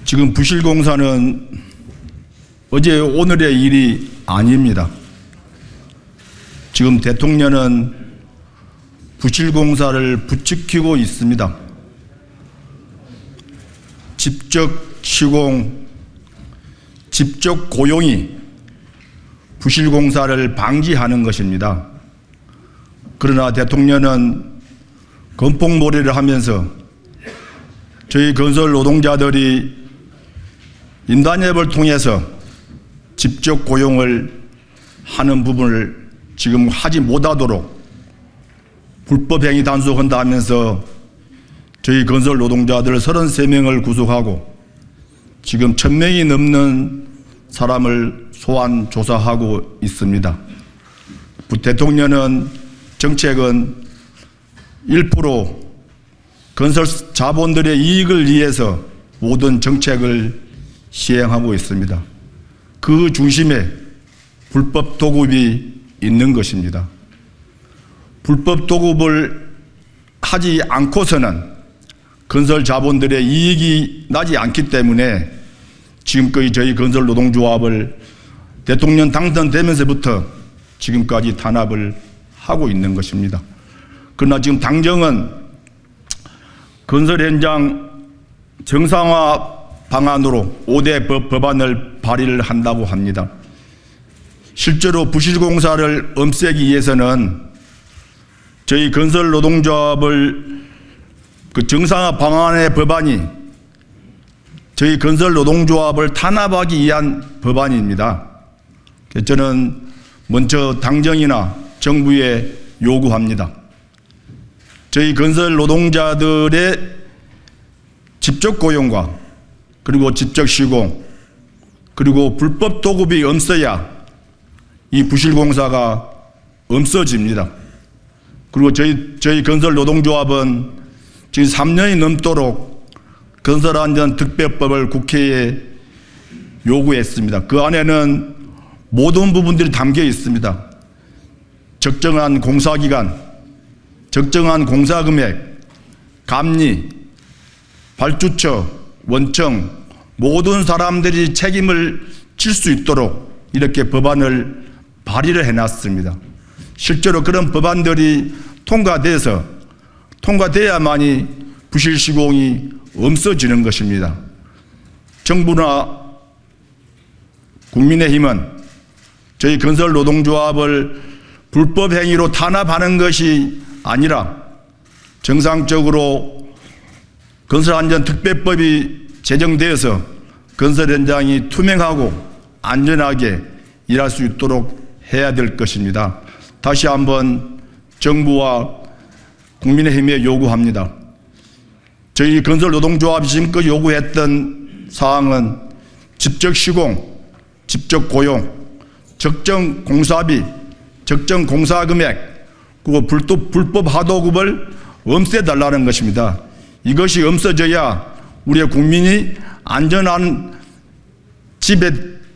지금 부실공사는 어제 오늘의 일이 아닙니다. 지금 대통령은 부실공사를 부추기고 있습니다. 직접 시공, 직접 고용이 부실공사를 방지하는 것입니다. 그러나 대통령은 건폭몰이를 하면서 저희 건설 노동자들이 인단협을 통해서 직접 고용을 하는 부분을 지금 하지 못하도록 불법행위 단속한다 하면서 저희 건설 노동자들 33명을 구속하고 지금 1000명이 넘는 사람을 소환 조사하고 있습니다. 대통령은 정책은 1% 건설 자본들의 이익을 위해서 모든 정책을 시행하고 있습니다. 그 중심에 불법 도급이 있는 것입니다. 불법 도급을 하지 않고서는 건설 자본들의 이익이 나지 않기 때문에 지금까지 저희 건설 노동조합을 대통령 당선되면서부터 지금까지 탄압을 하고 있는 것입니다. 그러나 지금 당정은 건설 현장 정상화 방안으로 5대 법안을 발의를 한다고 합니다. 실제로 부실공사를 없애기 위해서는 저희 건설 노동조합을 그 정상화 방안의 법안이 저희 건설 노동조합을 탄압하기 위한 법안입니다. 저는 먼저 당정이나 정부에 요구합니다. 저희 건설 노동자들의 직접 고용과 그리고 직접 시공 그리고 불법 도급이 없어야 이 부실공사가 없어집니다. 그리고 저희 건설 노동조합은 지금 3년이 넘도록 건설안전특별법을 국회에 요구했습니다. 그 안에는 모든 부분들이 담겨 있습니다. 적정한 공사기간, 적정한 공사금액, 감리, 발주처, 원청 모든 사람들이 책임을 질 수 있도록 이렇게 법안을 발의를 해놨습니다. 실제로 그런 법안들이 통과돼야만이 부실시공이 없어지는 것입니다. 정부나 국민의힘은 저희 건설 노동조합을 불법 행위로 탄압하는 것이 아니라 정상적으로 건설안전특별법이 제정되어서 건설 현장이 투명하고 안전하게 일할 수 있도록 해야 될 것입니다. 다시 한번 정부와 국민의힘에 요구합니다. 저희 건설 노동조합이 지금까지 요구했던 사항은 직접 시공, 직접 고용, 적정 공사비, 적정 공사금액, 그리고 불법 하도급을 없애달라는 것입니다. 이것이 없어져야 우리의 국민이 안전한 집에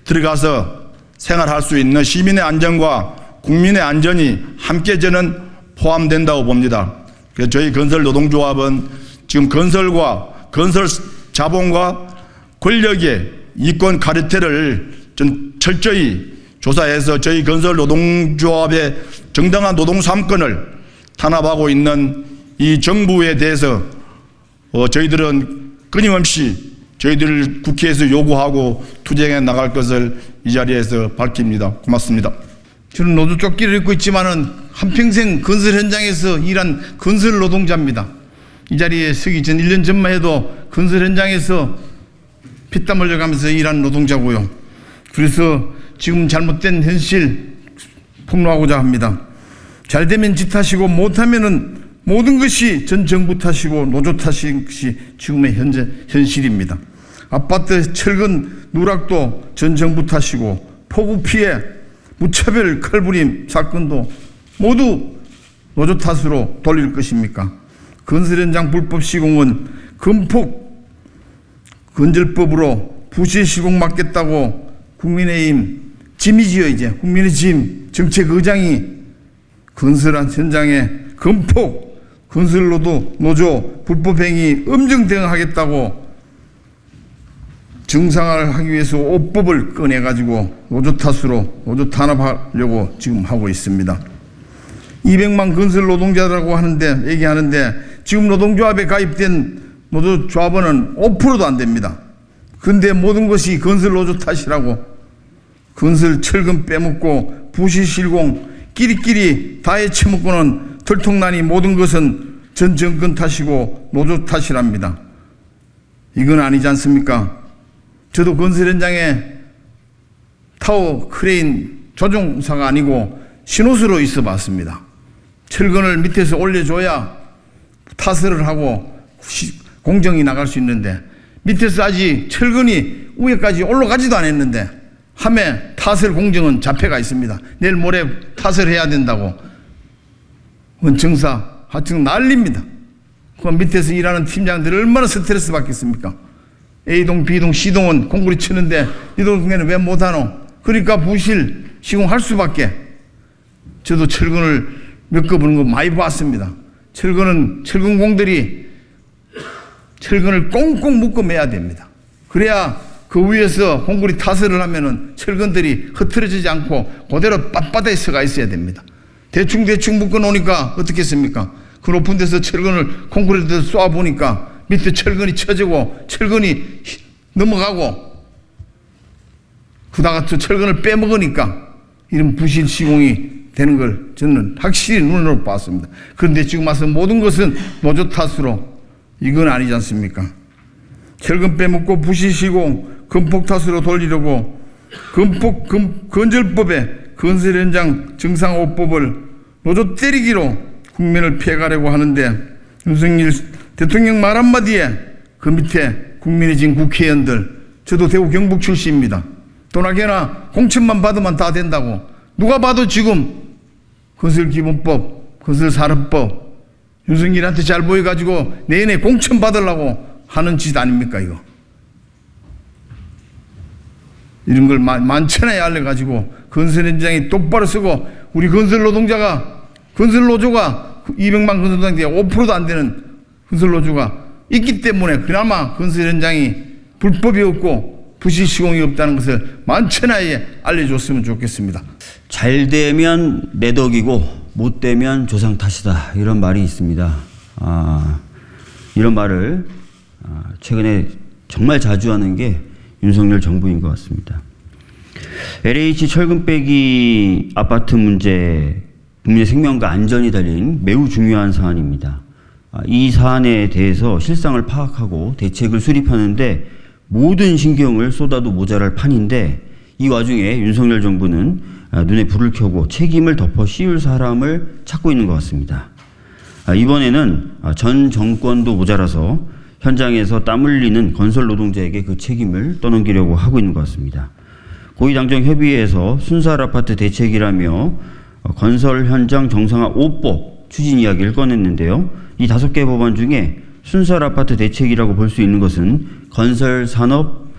들어가서 생활할 수 있는 시민의 안전과 국민의 안전이 함께 저는 포함된다고 봅니다. 그래서 저희 건설 노동조합은 지금 건설과 건설 자본과 권력의 이권 카르텔을 좀 철저히 조사해서 저희 건설 노동조합의 정당한 노동 3권을 탄압하고 있는 이 정부에 대해서 저희들은 끊임없이 저희들 국회에서 요구하고 투쟁해 나갈 것을 이 자리에서 밝힙니다. 고맙습니다. 저는 노조조끼를 입고 있지만은 한평생 건설 현장에서 일한 건설 노동자입니다. 이 자리에 서기 전 1년 전만 해도 건설 현장에서 피땀 흘려가면서 일한 노동자고요. 그래서 지금 잘못된 현실 폭로하고자 합니다. 잘 되면 지 탓이고 못하면은 모든 것이 전 정부 탓이고 노조 탓인 것이 지금의 현실입니다. 아파트 철근 누락도 전 정부 탓이고 폭우 피해 무차별 칼부림 사건도 모두 노조 탓으로 돌릴 것입니까? 건설 현장 불법 시공은 건폭 건설법으로 부실 시공 막겠다고 국민의힘 짐이지요. 이제 국민의 짐 정책의장이 건설한 현장에 건폭 건설로도 노조 불법행위 엄정 대응하겠다고 정상화를 하기 위해서 5법을 꺼내가지고 노조 탓으로 노조 탄압하려고 지금 하고 있습니다. 200만 건설 노동자라고 하는데 얘기하는데 지금 노동조합에 가입된 노조조합원은 5%도 안 됩니다. 그런데 모든 것이 건설 노조 탓이라고 건설 철근 빼먹고 부실실공 끼리끼리 다 해쳐먹고는 들통나니 모든 것은 전 정권 탓이고 노조 탓이랍니다. 이건 아니지 않습니까? 저도 건설 현장에 타워 크레인 조종사가 아니고 신호수로 있어 봤습니다. 철근을 밑에서 올려줘야 타설을 하고 공정이 나갈 수 있는데 밑에서 아직 철근이 위에까지 올라가지도 않았는데 함에 타설 공정은 잡혀가 있습니다. 내일 모레 타설해야 된다고 원청사 하여튼 난립니다. 그 밑에서 일하는 팀장들이 얼마나 스트레스 받겠습니까? A동, B동, C동은 콩쿠리 치는데 이 동네는 왜 못하노? 그러니까 부실 시공할 수밖에. 저도 철근을 겪어보는 거 많이 봤습니다. 철근은 철근공들이 철근을 꽁꽁 묶어 매야 됩니다. 그래야 그 위에서 콩쿠리 타설을 하면은 철근들이 흐트러지지 않고 그대로 빳빳하게 서가 있어야 됩니다. 대충 묶어 놓으니까 어떻겠습니까? 그 높은 데서 철근을 콩쿠리에서 쏘아 보니까 밑에 철근이 쳐지고 철근이 넘어가고 그다가 또 철근을 빼먹으니까 이런 부실 시공이 되는 걸 저는 확실히 눈으로 봤습니다. 그런데 지금 와서 모든 것은 노조 탓으로 이건 아니지 않습니까? 철근 빼먹고 부실 시공 건폭 탓으로 돌리려고 건설법에 건설 현장 정상화법을 노조 때리기로 국민을 피해가려고 하는데 윤석열 대통령 말 한마디에 그 밑에 국민의 진 국회의원들, 저도 대구 경북 출신입니다. 도나개나 공천만 받으면 다 된다고. 누가 봐도 지금 건설기본법, 건설산업법 윤석열한테 잘 보여가지고 내년에 공천 받으려고 하는 짓 아닙니까 이거. 이런 걸 만천하에 알려가지고 건설 현장에 똑바로 쓰고 우리 건설 노동자가 건설 노조가 200만 건설 노동자에 5%도 안 되는 건설 노조가 있기 때문에 그나마 건설 현장이 불법이 없고 부실 시공이 없다는 것을 만천하에 알려줬으면 좋겠습니다. 잘 되면 내 덕이고 못 되면 조상 탓이다 이런 말이 있습니다. 이런 말을 최근에 정말 자주 하는 게 윤석열 정부인 것 같습니다. LH 철근 빼기 아파트 문제, 국민의 생명과 안전이 달린 매우 중요한 사안입니다. 이 사안에 대해서 실상을 파악하고 대책을 수립하는데 모든 신경을 쏟아도 모자랄 판인데 이 와중에 윤석열 정부는 눈에 불을 켜고 책임을 덮어 씌울 사람을 찾고 있는 것 같습니다. 이번에는 전 정권도 모자라서 현장에서 땀 흘리는 건설 노동자에게 그 책임을 떠넘기려고 하고 있는 것 같습니다. 고위당정협의회에서 순살 아파트 대책이라며 건설 현장 정상화 5법 추진 이야기를 꺼냈는데요. 이 5개 법안 중에 순살 아파트 대책이라고 볼 수 있는 것은 건설산업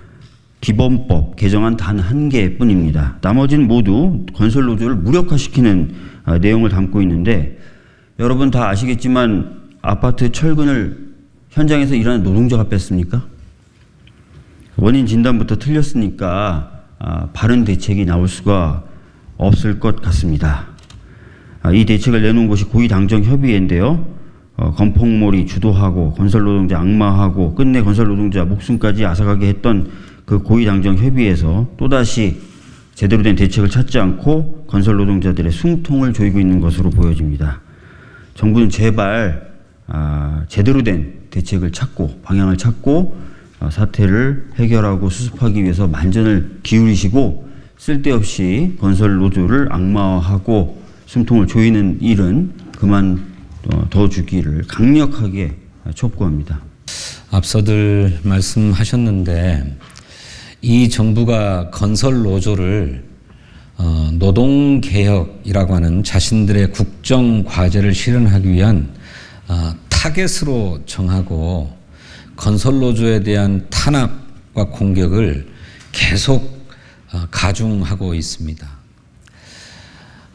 기본법 개정안 단 1개뿐입니다. 나머지는 모두 건설 노조를 무력화시키는 내용을 담고 있는데 여러분 다 아시겠지만 아파트 철근을 현장에서 일하는 노동자가 뺐습니까? 원인 진단부터 틀렸으니까 바른 대책이 나올 수가 없을 것 같습니다. 이 대책을 내놓은 곳이 고위당정협의회인데요. 건폭몰이 주도하고 건설노동자 악마하고 끝내 건설노동자 목숨까지 앗아가게 했던 그 고위당정협의회에서 또다시 제대로 된 대책을 찾지 않고 건설노동자들의 숨통을 조이고 있는 것으로 보여집니다. 정부는 제발 제대로 된 대책을 찾고 방향을 찾고 사태를 해결하고 수습하기 위해서 만전을 기울이시고 쓸데없이 건설노조를 악마화하고 숨통을 조이는 일은 그만 더 주기를 강력하게 촉구합니다. 앞서들 말씀하셨는데 이 정부가 건설 노조를 노동개혁이라고 하는 자신들의 국정 과제를 실현하기 위한 타겟으로 정하고 건설 노조에 대한 탄압과 공격을 계속 가중하고 있습니다.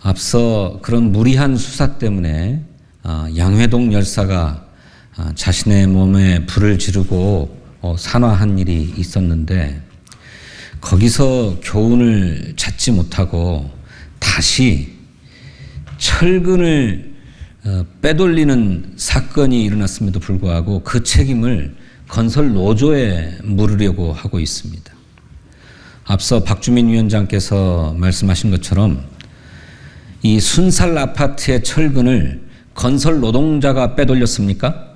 앞서 그런 무리한 수사 때문에 양회동 열사가 자신의 몸에 불을 지르고 산화한 일이 있었는데 거기서 교훈을 찾지 못하고 다시 철근을 빼돌리는 사건이 일어났음에도 불구하고 그 책임을 건설 노조에 물으려고 하고 있습니다. 앞서 박주민 위원장께서 말씀하신 것처럼 이 순살 아파트의 철근을 건설 노동자가 빼돌렸습니까?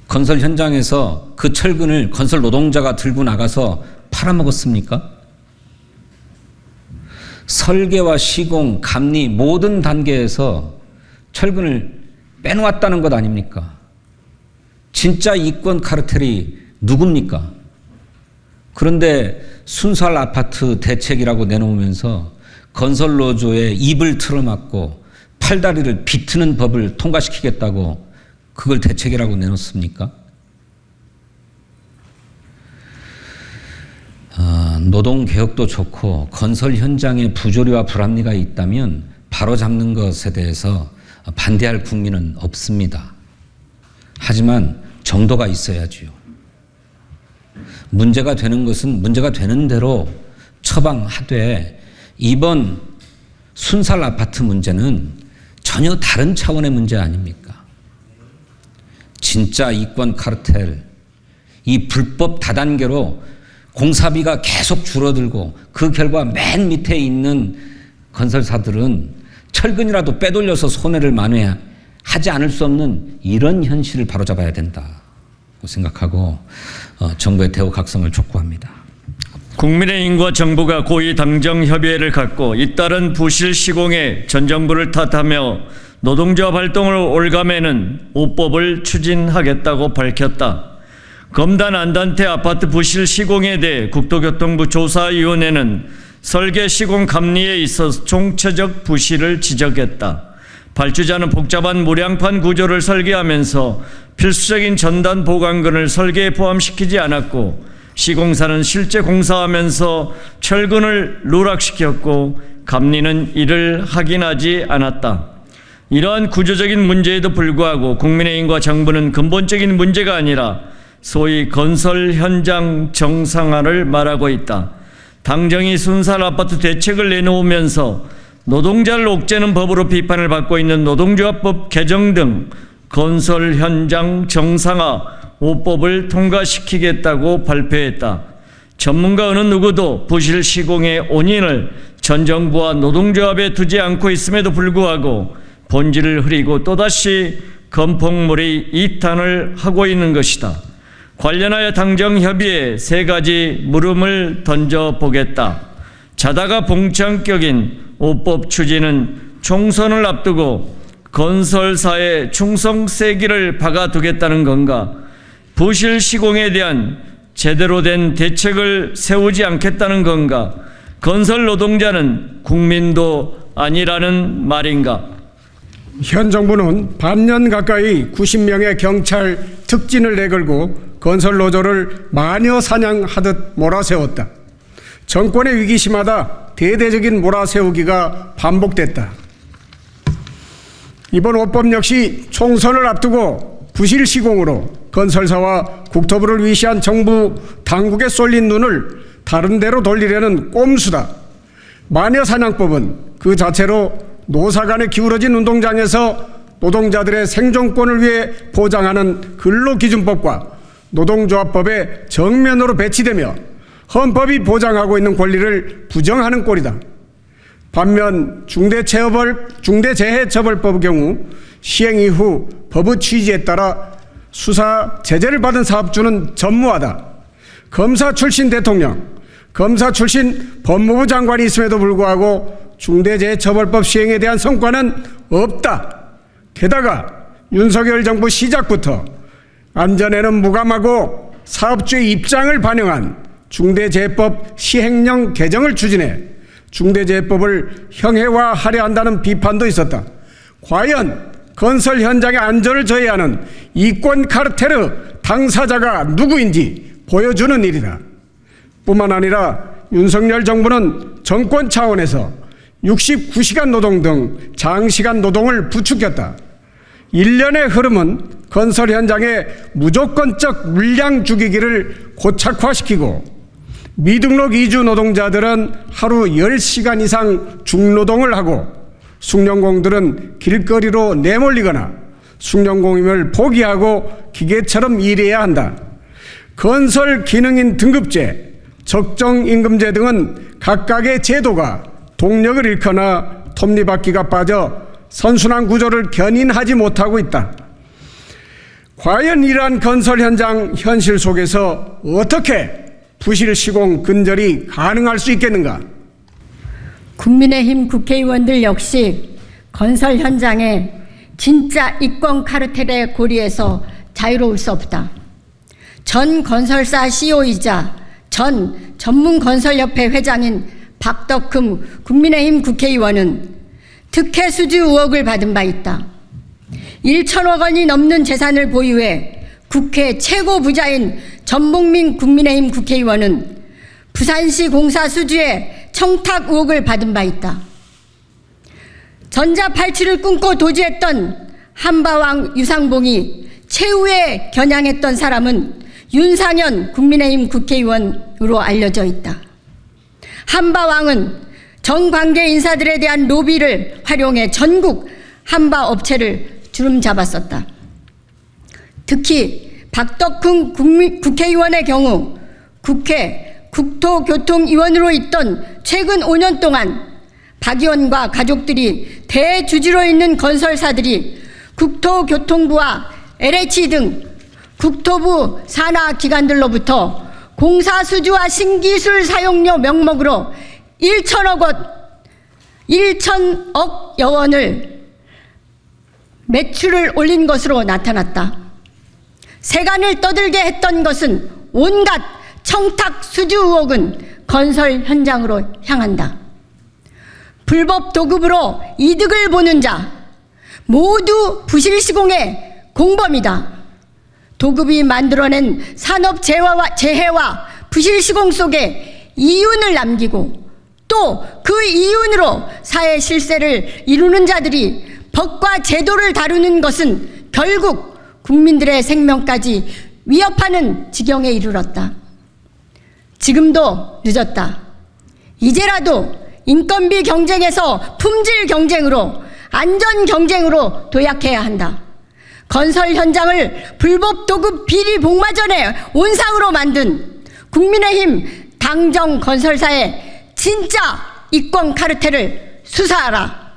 건설 현장에서 그 철근을 건설 노동자가 들고 나가서 팔아먹었습니까? 설계와 시공, 감리 모든 단계에서 철근을 빼놓았다는 것 아닙니까? 진짜 이권 카르텔이 누굽니까? 그런데 순살 아파트 대책이라고 내놓으면서 건설 노조의 입을 틀어막고 팔다리를 비트는 법을 통과시키겠다고 그걸 대책이라고 내놓습니까? 노동개혁도 좋고 건설 현장에 부조리와 불합리가 있다면 바로잡는 것에 대해서 반대할 국민은 없습니다. 하지만 정도가 있어야지요. 문제가 되는 것은 문제가 되는 대로 처방하되 이번 순살 아파트 문제는 전혀 다른 차원의 문제 아닙니까? 진짜 이권 카르텔, 이 불법 다단계로 공사비가 계속 줄어들고 그 결과 맨 밑에 있는 건설사들은 철근이라도 빼돌려서 손해를 만회하지 않을 수 없는 이런 현실을 바로잡아야 된다고 생각하고 정부의 대우 각성을 촉구합니다. 국민의힘과 정부가 고위 당정 협의회를 갖고 잇따른 부실 시공에 전 정부를 탓하며 노동조합 활동을 올가매는 5법을 추진하겠다고 밝혔다. 검단 안단태 아파트 부실 시공에 대해 국토교통부 조사위원회는 설계 시공 감리에 있어서 총체적 부실을 지적했다. 발주자는 복잡한 무량판 구조를 설계하면서 필수적인 전단 보강근을 설계에 포함시키지 않았고 시공사는 실제 공사하면서 철근을 누락시켰고 감리는 이를 확인하지 않았다. 이러한 구조적인 문제에도 불구하고 국민의힘과 정부는 근본적인 문제가 아니라 소위 건설 현장 정상화를 말하고 있다. 당정이 순살 아파트 대책을 내놓으면서 노동자를 옥죄는 법으로 비판을 받고 있는 노동조합법 개정 등 건설 현장 정상화 5법을 통과시키겠다고 발표했다. 전문가 어느 누구도 부실 시공의 원인을 전 정부와 노동조합에 두지 않고 있음에도 불구하고 본질을 흐리고 또다시 건폭물이 이탄을 하고 있는 것이다. 관련하여 당정협의회에 3가지 물음을 던져보겠다. 자다가 봉창격인 5법 추진은 총선을 앞두고 건설사의 충성세기를 박아두겠다는 건가? 부실 시공에 대한 제대로 된 대책을 세우지 않겠다는 건가? 건설 노동자는 국민도 아니라는 말인가? 현 정부는 반년 가까이 90명의 경찰 특진을 내걸고 건설 노조를 마녀 사냥하듯 몰아세웠다. 정권의 위기시마다 대대적인 몰아세우기가 반복됐다. 이번 5법 역시 총선을 앞두고 부실 시공으로 건설사와 국토부를 위시한 정부 당국에 쏠린 눈을 다른 데로 돌리려는 꼼수다. 마녀사냥법은 그 자체로 노사 간에 기울어진 운동장에서 노동자들의 생존권을 위해 보장하는 근로기준법과 노동조합법에 정면으로 배치되며 헌법이 보장하고 있는 권리를 부정하는 꼴이다. 반면 중대재해처벌법의 경우 시행 이후 법의 취지에 따라 수사 제재를 받은 사업주는 전무하다. 검사 출신 대통령, 검사 출신 법무부 장관이 있음에도 불구하고 중대재해처벌법 시행에 대한 성과는 없다. 게다가 윤석열 정부 시작부터 안전에는 무감하고 사업주의 입장을 반영한 중대재해법 시행령 개정을 추진해 중대재해법을 형해화하려 한다는 비판도 있었다. 과연 건설 현장의 안전을 저해하는 이권 카르텔의 당사자가 누구인지 보여주는 일이다. 뿐만 아니라 윤석열 정부는 정권 차원에서 69시간 노동 등 장시간 노동을 부추겼다. 일련의 흐름은 건설 현장의 무조건적 물량 죽이기를 고착화시키고 미등록 이주 노동자들은 하루 10시간 이상 중노동을 하고 숙련공들은 길거리로 내몰리거나 숙련공임을 포기하고 기계처럼 일해야 한다. 건설 기능인 등급제, 적정임금제 등은 각각의 제도가 동력을 잃거나 톱니바퀴가 빠져 선순환 구조를 견인하지 못하고 있다. 과연 이러한 건설 현장 현실 속에서 어떻게 부실 시공 근절이 가능할 수 있겠는가? 국민의힘 국회의원들 역시 건설 현장에 진짜 이권 카르텔의 고리에서 자유로울 수 없다. 전 건설사 CEO이자 전 전문건설협회 회장인 박덕흠 국민의힘 국회의원은 특혜 수주 의혹을 받은 바 있다. 1천억 원이 넘는 재산을 보유해 국회 최고 부자인 전봉민 국민의힘 국회의원은 부산시 공사 수주에 청탁 의혹을 받은 바 있다. 전자팔찌를 꿈꿔 도주했던 한바왕 유상봉이 최후에 겨냥했던 사람은 윤상현 국민의힘 국회의원으로 알려져 있다. 한바왕은 전 관계 인사들에 대한 로비를 활용해 전국 한바 업체를 주름 잡았었다. 특히 박덕흠 국회의원의 경우 국회 국토교통위원으로 있던 최근 5년 동안 박 의원과 가족들이 대주주로 있는 건설사들이 국토교통부와 LH 등 국토부 산하 기관들로부터 공사수주와 신기술 사용료 명목으로 1천억 여원을 매출을 올린 것으로 나타났다. 세간을 떠들게 했던 것은 온갖 청탁 수주 의혹은 건설 현장으로 향한다. 불법 도급으로 이득을 보는 자 모두 부실 시공의 공범이다. 도급이 만들어낸 산업 재해와 부실 시공 속에 이윤을 남기고 또 그 이윤으로 사회 실세를 이루는 자들이 법과 제도를 다루는 것은 결국 국민들의 생명까지 위협하는 지경에 이르렀다. 지금도 늦었다. 이제라도 인건비 경쟁에서 품질 경쟁으로 안전 경쟁으로 도약해야 한다. 건설 현장을 불법 도급 비리 복마전의 온상으로 만든 국민의힘 당정 건설사의 진짜 이권 카르텔을 수사하라.